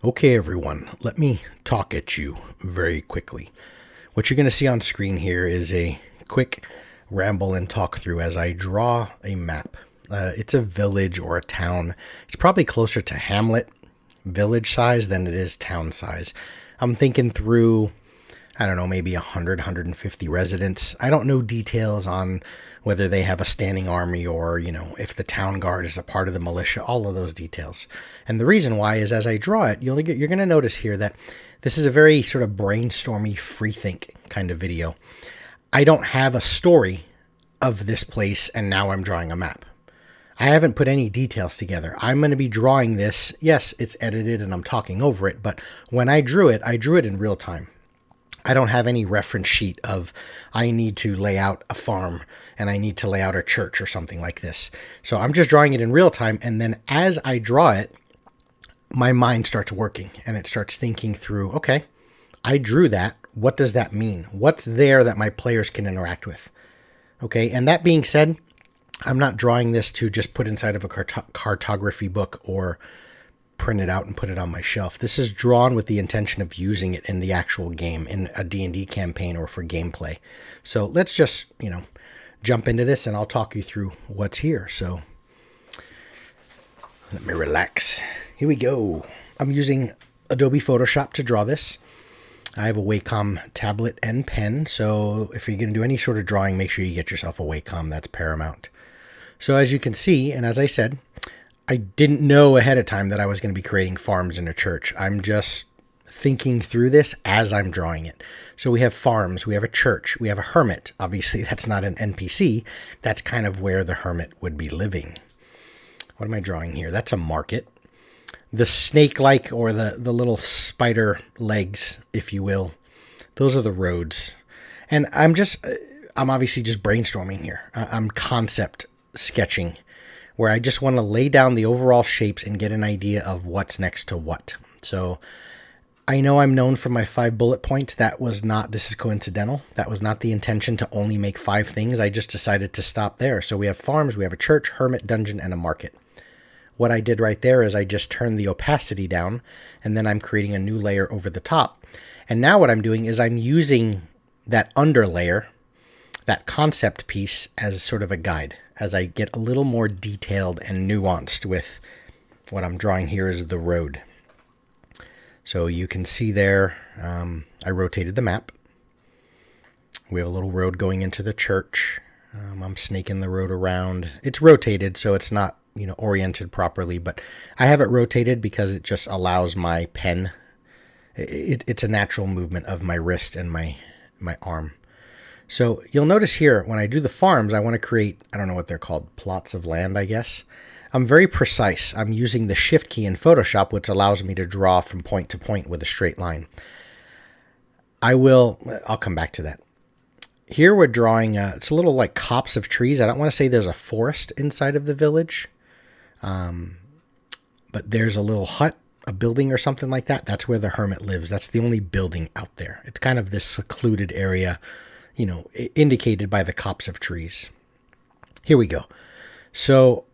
Okay, everyone, let me talk at you very quickly. What you're going to see on screen here is a quick ramble and talk through as I draw a map. It's a village or a town. It's probably closer to hamlet, village size than it is town size. I'm thinking through, I don't know, maybe 100, 150 residents. I don't know details on whether they have a standing army or, if the town guard is a part of the militia, all of those details. And the reason why is as I draw it, you're going to notice here that this is a very sort of brainstormy, free think kind of video. I don't have a story of this place and now I'm drawing a map. I haven't put any details together. I'm going to be drawing this. Yes, it's edited and I'm talking over it, but when I drew it in real time. I don't have any reference sheet of I need to lay out a farm and I need to lay out a church or something like this. So I'm just drawing it in real time. And then as I draw it, my mind starts working and it starts thinking through, okay, I drew that. What does that mean? What's there that my players can interact with? Okay. And that being said, I'm not drawing this to just put inside of a cartography book or print it out and put it on my shelf. This is drawn with the intention of using it in the actual game, in a D&D campaign or for gameplay. So let's just, jump into this and I'll talk you through what's here. So let me relax. Here we go. I'm using Adobe Photoshop to draw this. I have a Wacom tablet and pen. So if you're going to do any sort of drawing, make sure you get yourself a Wacom. That's paramount. So as you can see, and as I said, I didn't know ahead of time that I was going to be creating farms in a church. I'm just thinking through this as I'm drawing it. So we have farms, we have a church, we have a hermit. Obviously, that's not an NPC. That's kind of where the hermit would be living. What am I drawing here? That's a market. The snake-like or the little spider legs, if you will, those are the roads. And I'm obviously just brainstorming here. I'm concept sketching, where I just want to lay down the overall shapes and get an idea of what's next to what. So I know I'm known for my 5 bullet points. This is coincidental. That was not the intention to only make 5 things. I just decided to stop there. So we have farms, we have a church, hermit, dungeon, and a market. What I did right there is I just turned the opacity down, and then I'm creating a new layer over the top. And now what I'm doing is I'm using that underlayer, that concept piece, as sort of a guide, as I get a little more detailed and nuanced with what I'm drawing here is the road. So you can see there, I rotated the map. We have a little road going into the church. I'm snaking the road around. It's rotated, so it's not, oriented properly, but I have it rotated because it just allows my pen. It's a natural movement of my wrist and my arm. So you'll notice here, when I do the farms, I want to create, I don't know what they're called, plots of land, I guess. I'm very precise. I'm using the Shift key in Photoshop, which allows me to draw from point to point with a straight line. I'll come back to that. Here we're drawing, it's a little like copse of trees. I don't want to say there's a forest inside of the village, but there's a little hut, a building or something like that. That's where the hermit lives. That's the only building out there. It's kind of this secluded area, indicated by the copse of trees. Here we go. So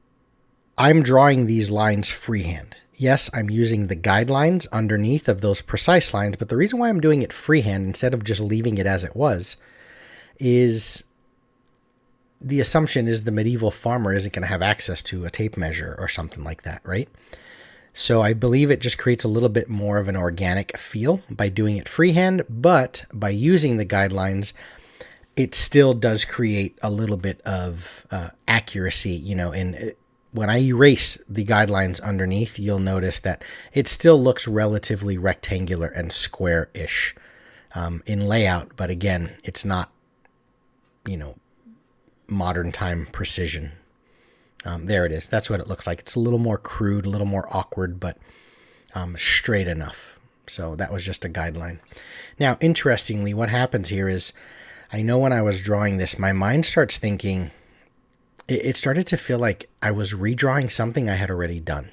I'm drawing these lines freehand. Yes, I'm using the guidelines underneath of those precise lines, but the reason why I'm doing it freehand instead of just leaving it as it was is the assumption is the medieval farmer isn't going to have access to a tape measure or something like that, right? So I believe it just creates a little bit more of an organic feel by doing it freehand, but by using the guidelines, it still does create a little bit of accuracy, when I erase the guidelines underneath, you'll notice that it still looks relatively rectangular and square-ish in layout. But again, it's not, modern time precision. There it is. That's what it looks like. It's a little more crude, a little more awkward, but straight enough. So that was just a guideline. Now, interestingly, what happens here is I know when I was drawing this, my mind starts thinking, it started to feel like I was redrawing something I had already done.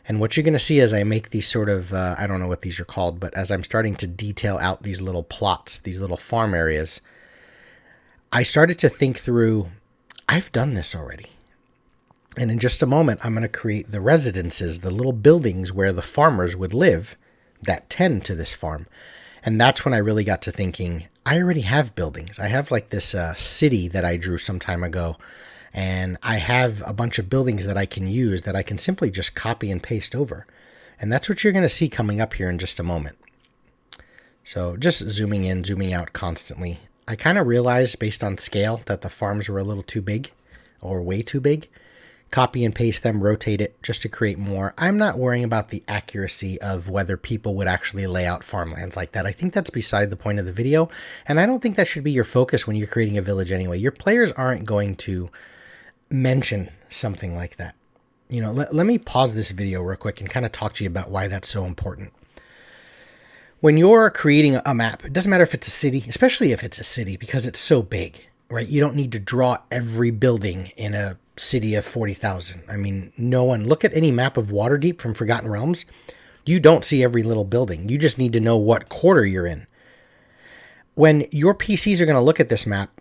And what you're going to see as I make these sort of, I don't know what these are called, but as I'm starting to detail out these little plots, these little farm areas, I started to think through, I've done this already. And in just a moment, I'm going to create the residences, the little buildings where the farmers would live that tend to this farm. And that's when I really got to thinking, I already have buildings. I have like this city that I drew some time ago, and I have a bunch of buildings that I can use that I can simply just copy and paste over. And that's what you're going to see coming up here in just a moment. So just zooming in, zooming out constantly. I kind of realized based on scale that the farms were a little too big, or way too big. Copy and paste them, rotate it just to create more. I'm not worrying about the accuracy of whether people would actually lay out farmlands like that. I think that's beside the point of the video, and I don't think that should be your focus when you're creating a village anyway. Your players aren't going to mention something like that. You know, let me pause this video real quick and kind of talk to you about why that's so important. When you're creating a map, it doesn't matter if it's a city, especially if it's a city, because it's so big, right? You don't need to draw every building in a city of 40,000. I mean, no one, look at any map of Waterdeep from Forgotten Realms. You don't see every little building. You just need to know what quarter you're in. When your PCs are going to look at this map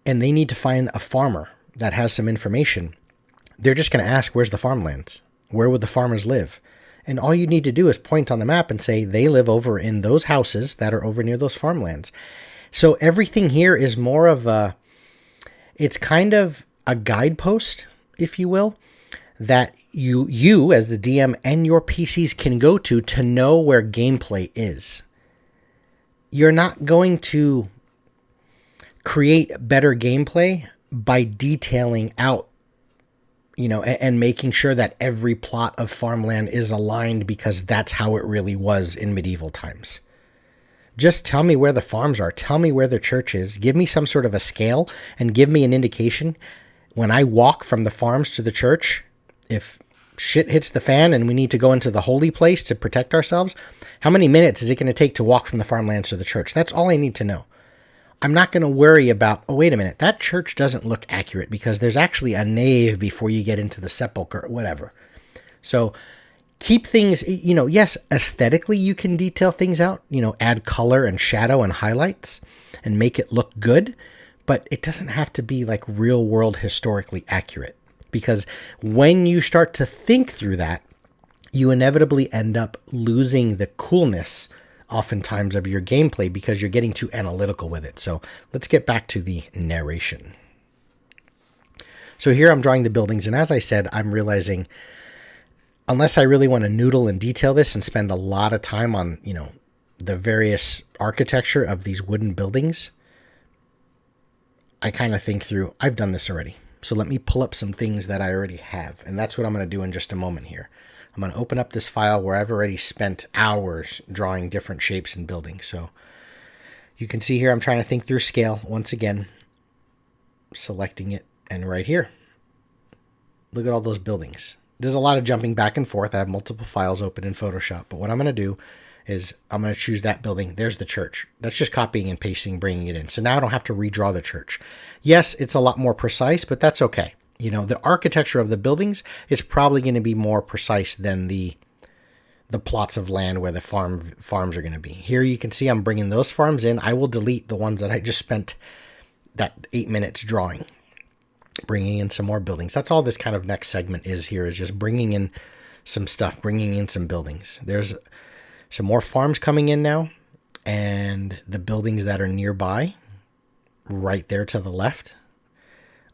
and they need to find a farmer that has some information, they're just going to ask, where's the farmlands? Where would the farmers live? And all you need to do is point on the map and say, they live over in those houses that are over near those farmlands. So everything here is more of a, it's kind of a guidepost, if you will, that you as the DM and your PCs can go to know where gameplay is. You're not going to create better gameplay by detailing out, you know, and making sure that every plot of farmland is aligned because that's how it really was in medieval times. Just tell me where the farms are. Tell me where the church is. Give me some sort of a scale and give me an indication. When I walk from the farms to the church, if shit hits the fan and we need to go into the holy place to protect ourselves, how many minutes is it going to take to walk from the farmlands to the church? That's all I need to know. I'm not going to worry about, oh, wait a minute, that church doesn't look accurate because there's actually a nave before you get into the sepulcher, whatever. So keep things, you know, yes, aesthetically you can detail things out, you know, add color and shadow and highlights and make it look good. But it doesn't have to be like real world historically accurate, because when you start to think through that, you inevitably end up losing the coolness oftentimes of your gameplay because you're getting too analytical with it. So let's get back to the narration. So here I'm drawing the buildings. And as I said, I'm realizing unless I really want to noodle and detail this and spend a lot of time on, you know, the various architecture of these wooden buildings, I kind of think through, I've done this already. So let me pull up some things that I already have. And that's what I'm going to do in just a moment here. I'm going to open up this file where I've already spent hours drawing different shapes and buildings. So you can see here, I'm trying to think through scale. Once again, selecting it. And right here, look at all those buildings. There's a lot of jumping back and forth. I have multiple files open in Photoshop. But what I'm going to do is I'm going to choose that building. There's the church. That's just copying and pasting, bringing it in. So now I don't have to redraw the church. Yes, it's a lot more precise, but that's okay. You know, the architecture of the buildings is probably going to be more precise than the plots of land where the farms are going to be. Here you can see I'm bringing those farms in. I will delete the ones that I just spent that 8 minutes drawing, bringing in some more buildings. That's all this kind of next segment is here, is just bringing in some stuff, bringing in some buildings. There's some more farms coming in now, and the buildings that are nearby, right there to the left,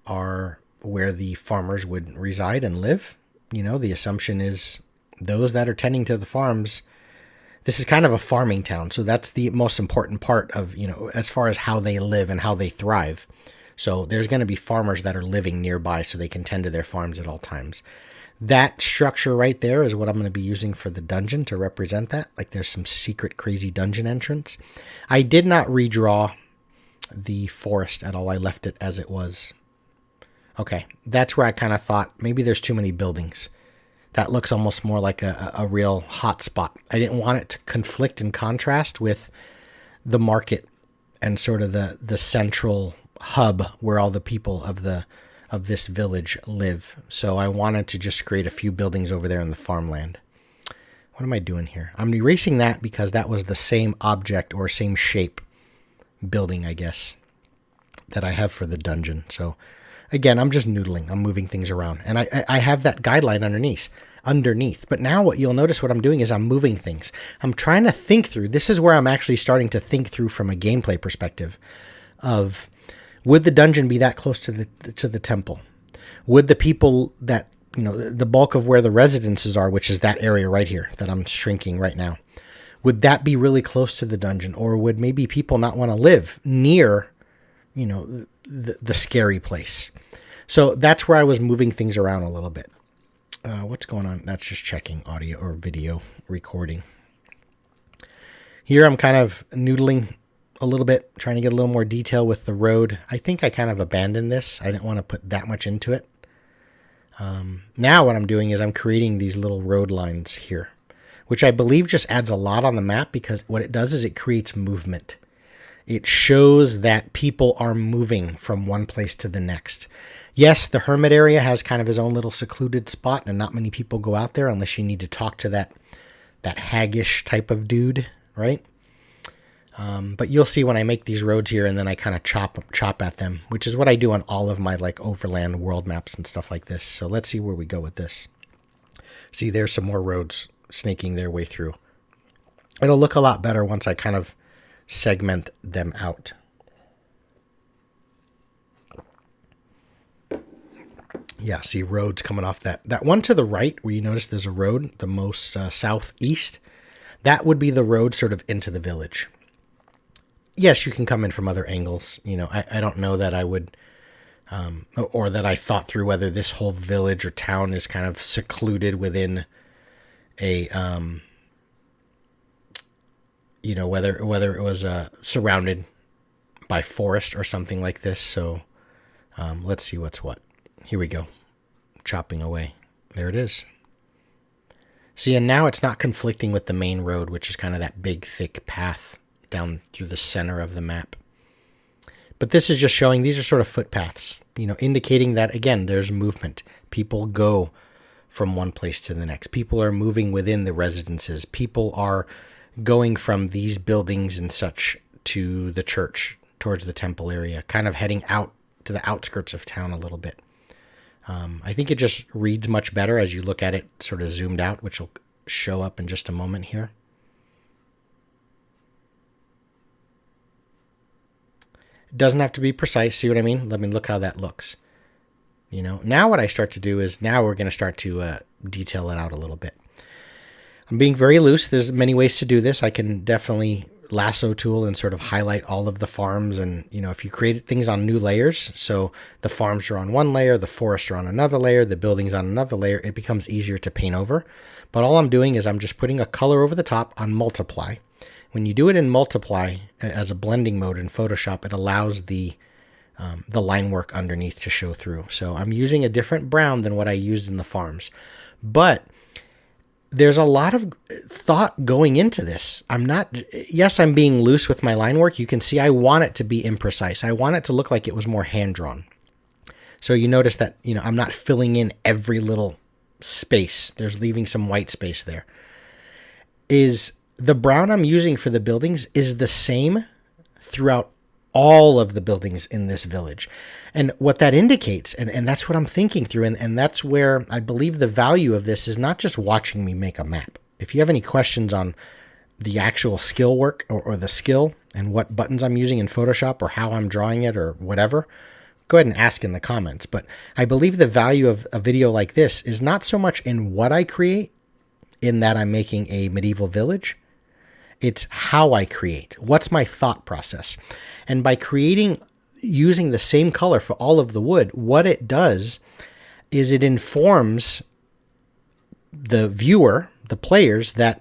are where the farmers would reside and live. You know, the assumption is those that are tending to the farms, this is kind of a farming town. So that's the most important part of, you know, as far as how they live and how they thrive. So there's going to be farmers that are living nearby so they can tend to their farms at all times. That structure right there is what I'm going to be using for the dungeon to represent that. Like there's some secret crazy dungeon entrance. I did not redraw the forest at all. I left it as it was. Okay, that's where I kind of thought maybe there's too many buildings. That looks almost more like a real hot spot. I didn't want it to conflict and contrast with the market and sort of the central hub where all the people of this village live. So I wanted to just create a few buildings over there in the farmland. What am I doing here? I'm erasing that because that was the same object or same shape building, I guess, that I have for the dungeon. So again, I'm just noodling. I'm moving things around. And I have that guideline underneath. underneath. But now what you'll notice what I'm doing is I'm moving things. I'm trying to think through. This is where I'm actually starting to think through from a gameplay perspective of, would the dungeon be that close to the temple? Would the people that, the bulk of where the residences are, which is that area right here that I'm shrinking right now, would that be really close to the dungeon? Or would maybe people not want to live near, the scary place? So that's where I was moving things around a little bit. What's going on? That's just checking audio or video recording. Here I'm kind of noodling a little bit, trying to get a little more detail with the road. I think I kind of abandoned this. I didn't want to put that much into it. Now what I'm doing is I'm creating these little road lines here, which I believe just adds a lot on the map, because what it does is it creates movement. It shows that people are moving from one place to the next. Yes, the hermit area has kind of his own little secluded spot, and not many people go out there unless you need to talk to that haggish type of dude, right? But you'll see when I make these roads here, and then I kind of chop at them, which is what I do on all of my overland world maps and stuff like this. So let's see where we go with this. See, there's some more roads snaking their way through. It'll look a lot better once I kind of segment them out. Yeah, see roads coming off that one to the right where you notice there's a road, the most southeast. That would be the road sort of into the village. Yes, you can come in from other angles. I don't know that I would, or that I thought through whether this whole village or town is kind of secluded within a, whether it was surrounded by forest or something like this. So let's see what's what. Here we go. Chopping away. There it is. See, and now it's not conflicting with the main road, which is kind of that big, thick path down through the center of the map. But this is just showing these are sort of footpaths, indicating that, again, there's movement. People go from one place to the next. People are moving within the residences. People are going from these buildings and such to the church, towards the temple area, kind of heading out to the outskirts of town a little bit. I think it just reads much better as you look at it sort of zoomed out, which will show up in just a moment here. It doesn't have to be precise. See what I mean? Let me look how that looks. Now what I start to do is now we're going to start to detail it out a little bit. I'm being very loose. There's many ways to do this. I can definitely lasso tool and sort of highlight all of the farms, and if you create things on new layers, so the farms are on one layer, the forests are on another layer, the buildings on another layer, it becomes easier to paint over. But all I'm doing is I'm just putting a color over the top on multiply. When you do it in multiply as a blending mode in Photoshop, it allows the line work underneath to show through. So I'm using a different brown than what I used in the farms, but there's a lot of thought going into this. I'm being loose with my line work. You can see I want it to be imprecise. I want it to look like it was more hand-drawn. So you notice that, I'm not filling in every little space. There's leaving some white space there. The brown I'm using for the buildings is the same throughout all of the buildings in this village. And what that indicates, and that's what I'm thinking through, and that's where I believe the value of this is not just watching me make a map. If you have any questions on the actual skill work or the skill and what buttons I'm using in Photoshop or how I'm drawing it or whatever, go ahead and ask in the comments. But I believe the value of a video like this is not so much in what I create, in that I'm making a medieval village. It's how I create. What's my thought process? And by using the same color for all of the wood, what it does is it informs the viewer, the players, that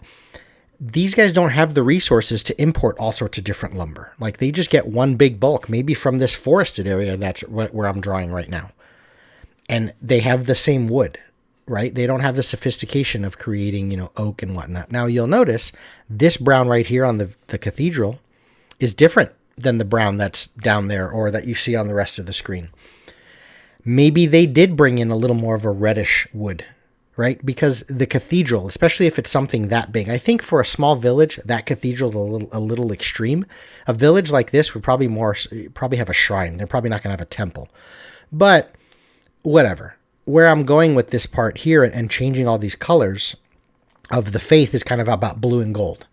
these guys don't have the resources to import all sorts of different lumber. Like, they just get one big bulk, maybe from this forested area that's where I'm drawing right now. And they have the same wood, right? They don't have the sophistication of creating, oak and whatnot. Now, you'll notice this brown right here on the cathedral is different than the brown that's down there or that you see on the rest of the screen. Maybe they did bring in a little more of a reddish wood, right? Because the cathedral, especially if it's something that big, I think for a small village, that cathedral is a little extreme. A village like this would probably have a shrine. They're probably not going to have a temple. But whatever. where I'm going with this part here and changing all these colors of the faith is kind of about blue and gold.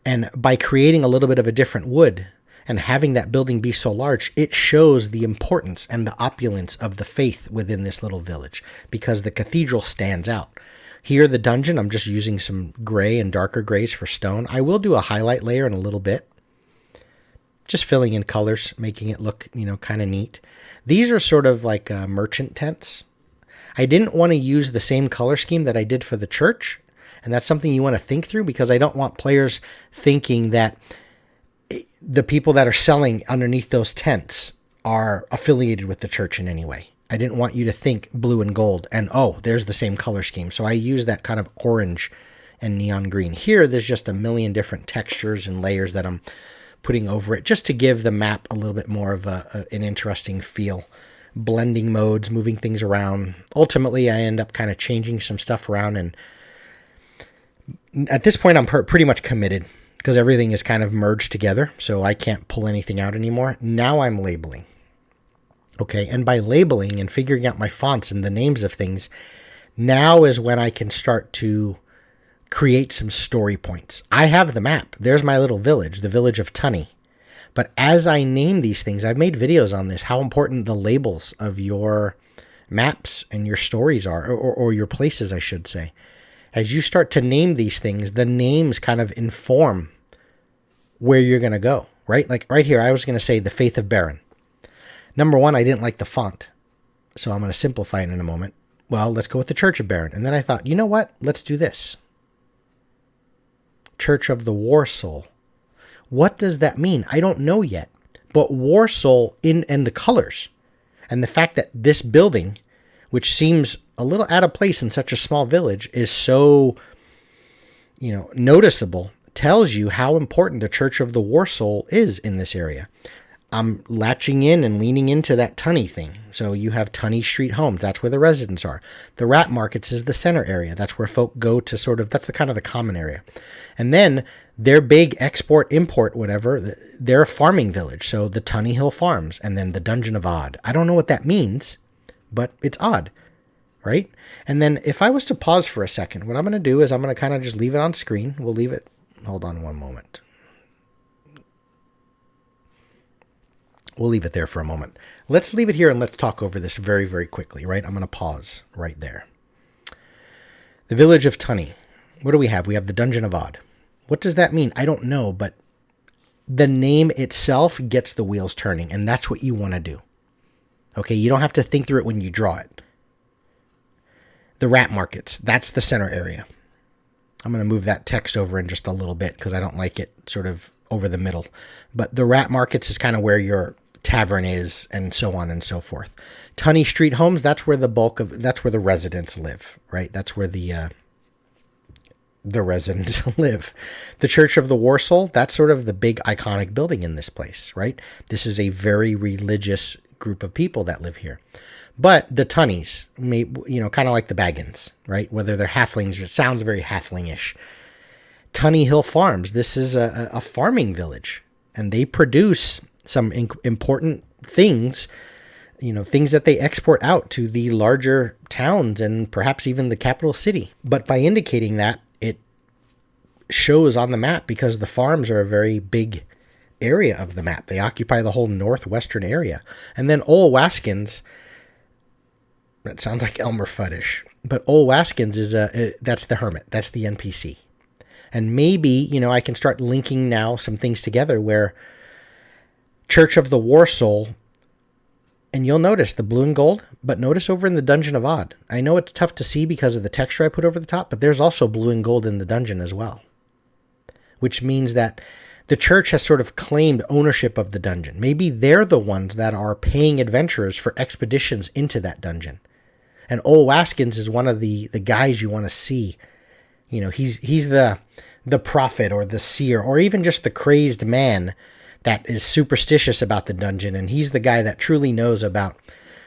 And by creating a little bit of a different wood and having that building be so large, it shows the importance and the opulence of the faith within this little village, because the cathedral stands out. Here, the dungeon, I'm just using some gray and darker grays for stone. I will do a highlight layer in a little bit, just filling in colors, making it look, kind of neat. These are sort of like merchant tents. I didn't want to use the same color scheme that I did for the church. And that's something you want to think through, because I don't want players thinking that the people that are selling underneath those tents are affiliated with the church in any way. I didn't want you to think blue and gold and, oh, there's the same color scheme. So I use that kind of orange and neon green. Here, there's just a million different textures and layers that I'm putting over it just to give the map a little bit more of an interesting feel. Blending modes, moving things around. Ultimately, I end up kind of changing some stuff around, and at this point, I'm pretty much committed because everything is kind of merged together, so I can't pull anything out anymore. Now I'm labeling. Okay, and by labeling and figuring out my fonts and the names of things, now is when I can start to create some story points. I have the map. There's my little village, the village of Tunney. But as I name these things, I've made videos on this, how important the labels of your maps and your stories are, or your places, I should say. As you start to name these things, the names kind of inform where you're going to go, right? Like right here, I was going to say the Faith of Baron. Number one, I didn't like the font, so I'm going to simplify it in a moment. Well, let's go with the Church of Baron. And then I thought, you know what? Let's do this. Church of the War Soul. What does that mean? I don't know yet. But War Soul and the colors and the fact that this building, which seems a little out of place in such a small village, is so, noticeable, tells you how important the Church of the War Soul is in this area. I'm latching in and leaning into that Tunney thing. So you have Tunney Street homes. That's where the residents are. The rat markets is the center area. That's where folk go to that's the kind of the common area. And then their big export, import, whatever, they're a farming village. So the Tunney Hill Farms, and then the Dungeon of Odd. I don't know what that means, but it's odd, right? And then if I was to pause for a second, what I'm going to do is I'm going to kind of just leave it on screen. We'll leave it. Hold on one moment. We'll leave it there for a moment. Let's leave it here and let's talk over this very, very quickly, right? I'm going to pause right there. The village of Tunney. What do we have? We have the Dungeon of Odd. What does that mean? I don't know, but the name itself gets the wheels turning, and that's what you want to do. Okay, you don't have to think through it when you draw it. The rat markets, that's the center area. I'm going to move that text over in just a little bit because I don't like it sort of over the middle. But the rat markets is kind of where your tavern is, and so on and so forth. Tunney Street homes, that's where that's where the residents live, right? That's where the residents live. The Church of the War Soul, that's sort of the big iconic building in this place, right? This is a very religious group of people that live here. But the Tunneys, kind of like the Baggins, right? Whether they're halflings, it sounds very halfling-ish. Tunney Hill Farms, this is a farming village, and they produce some important things, things that they export out to the larger towns and perhaps even the capital city. But by indicating that, it shows on the map because the farms are a very big area of the map. They occupy the whole northwestern area. And then Old Waskins, that sounds like Elmer Fuddish, but Old Waskins is that's the hermit. That's the NPC. And maybe, I can start linking now some things together where Church of the War Soul, and you'll notice the blue and gold, but notice over in the Dungeon of Odd. I know it's tough to see because of the texture I put over the top, but there's also blue and gold in the dungeon as well. Which means that the church has sort of claimed ownership of the dungeon. Maybe they're the ones that are paying adventurers for expeditions into that dungeon. And Old Waskins is one of the guys you want to see. He's the prophet or the seer or even just the crazed man that is superstitious about the dungeon, and he's the guy that truly knows about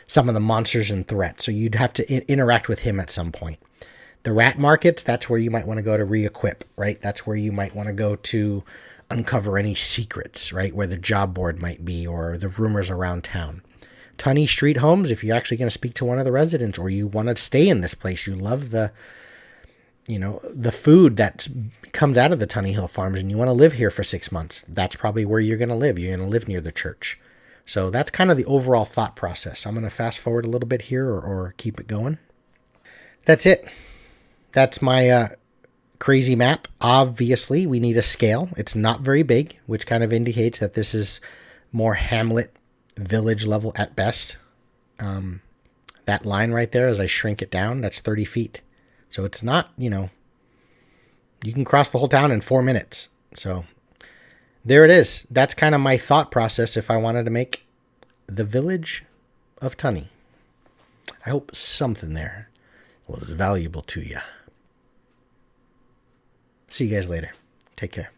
some of the monsters and threats, so you'd have to interact with him at some point. The rat markets, that's where you might want to go to re-equip, right? That's where you might want to go to uncover any secrets, right? Where the job board might be or the rumors around town. Tunney Street Homes, if you're actually going to speak to one of the residents or you want to stay in this place, you love the food that comes out of the Tunney Hill Farms and you want to live here for 6 months, that's probably where you're going to live. You're going to live near the church. So that's kind of the overall thought process. I'm going to fast forward a little bit here or keep it going. That's it. That's my crazy map. Obviously, we need a scale. It's not very big, which kind of indicates that this is more hamlet, village level at best. That line right there, as I shrink it down, that's 30 feet. So it's not, you can cross the whole town in 4 minutes. So there it is. That's kind of my thought process if I wanted to make the village of Tunney. I hope something there was valuable to you. See you guys later. Take care.